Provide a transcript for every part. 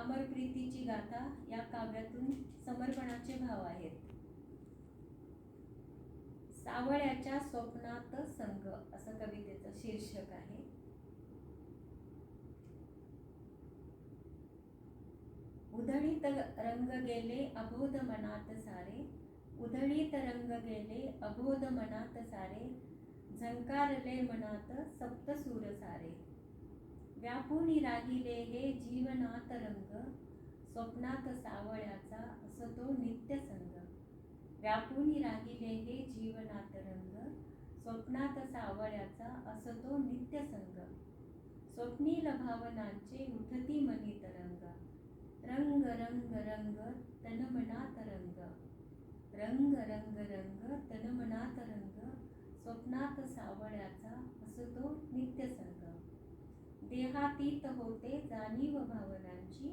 अमर प्रीतीची गाथा या काव्यातून समर्पणाचे भाव आहेत. सावळ्याच्या स्वप्नात संग असं कवितेचं शीर्षक आहे. उधळीत रंग गेले अबोध मनात सारे, उधळीत रंग गेले अबोध मनात सारे, झंकारले मनात सप्तसूर सारे. व्यापुनी राहिले हे जीवनात रंग, स्वप्नात सावळ्याचा असतो नित्य संग. व्यापुनी राहिले हे जीवनात रंग, स्वप्नात सावळ्याचा असतो नित्य संग. स्वप्नील भावनांचे उठती मनी तरंग, रंग रंग रंग तन मनात रंग, रंग रंग रंग तन मनात रंग, स्वप्नात सावळ्याचा असतो नित्य संग. देहातीत होते जाणीव भावनांची,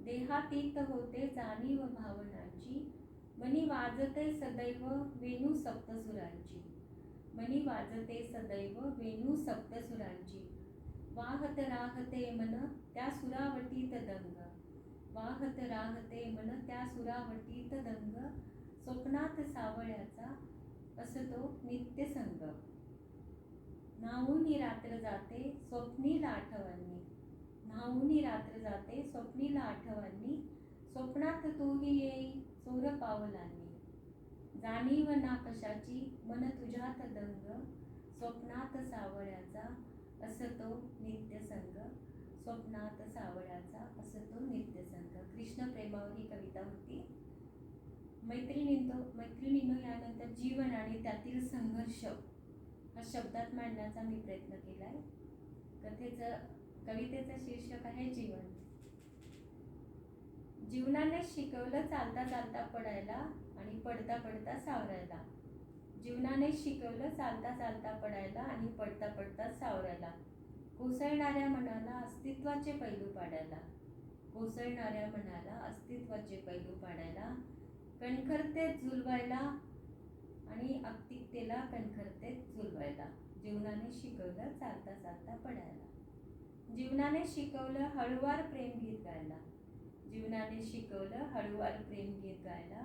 देहातीत होते जाणीव भावनांची, मनी वाजते सदैव वेणू सप्तसुरांची, मनी वाजते सदैव वेणू सप्तसुरांची. वाहत राहते मन त्या सुरावटीत दंग, वाहत राहते मन त्या सुरावटीत दंग, स्वप्नात सावळ्याचा असतो नित्य संग. न्हाऊनी रात्र जाते स्वप्नील आठवणी, न्हाऊनी रात्र जाते स्वप्नील आठवणी, स्वप्नात तूही येई चोर पावलांनी. जाणीव ना कशाची मन तुझ्यात दंग, स्वप्नात सावळ्याचा असतो नित्य संग, स्वप्नात सावळ्याचा असतो नित्य संग. कृष्ण प्रेमावर ही कविता होती. मैत्रिणींनो, यानंतर जीवन आणि त्यातील संघर्ष हा शब्दात मांडण्याचा मी प्रयत्न केलाय. कवितेचं शीर्षक आहे जीवन. जीवनाने शिकवलं चालता चालता पडायला आणि पडता पडता सावरायला, जीवनाने शिकवलं चालता चालता पडायला आणि पडता पडता सावरायला. कोसळणाऱ्या मनाला अस्तित्वाचे पैलू पाडायला, कोसळणाऱ्या मनाला अस्तित्वाचे पैलू पाडायला, कणखरतेत झुलवायला आणि अगतिकतेला कणखरतेत झुलवायला. जीवनाने शिकवलं चालता चालता पडायला, जीवनाने शिकवलं हळूवार प्रेम गीत गायला, जीवनाने शिकवलं हळूवार प्रेम गीत गायला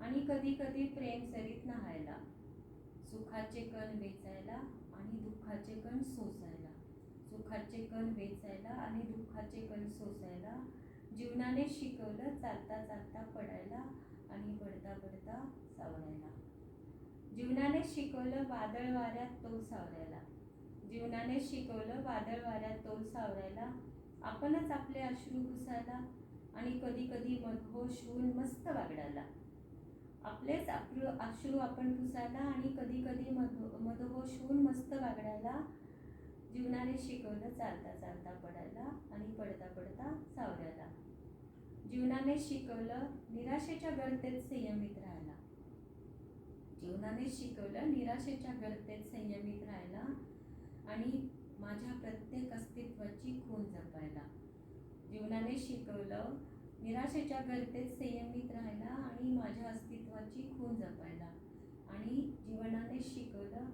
आणि कधी कधी प्रेम सरीत न्हायला. सुखाचे कण वेचायला आणि दुःखाचे कण सोसायला, सुखाचे कण वेचायला आणि दुःखाचे कण सोसायला. जीवनाने शिकवलं चालता चालता पडायला आणि पडता पडता सावरायला. जीवनाने शिकवलं वादळ वाऱ्यात तोल सावरायला, जीवनाने शिकवलं वादळ वाऱ्यात तोल सावरायला. आपणच आपले अश्रू पुसायला आणि कधी कधी मदहोश होऊन मस्त वागडायला, आपलेच अश्रू आपण पुसायला आणि कधी कधी मदहोश होऊन मस्त वागडायला. जीवनाने शिकवलं चालता चालता पडायला आणि पडता पडता सावरायला. जीवनाने शिकवलं निराशेच्या गर्तेत संयमित राहायला, जीवनाने शिकवलं निराशेच्या गर्तेत संयमित राहायला आणि माझ्या प्रत्येक अस्तित्वाची खूण जपायला. जीवनाने शिकवलं निराशेच्या गर्तेत संयमित राहायला आणि माझ्या अस्तित्वाची खूण जपायला. आणि जीवनाने शिकवलं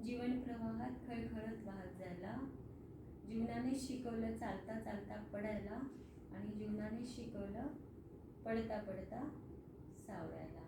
जीवन प्रवाहात खळखळत वाहत जायला, जीवनाने शिकवलं चालता चालता पडायला आणि जीवनाने शिकवलं पडता पडता सावरायला.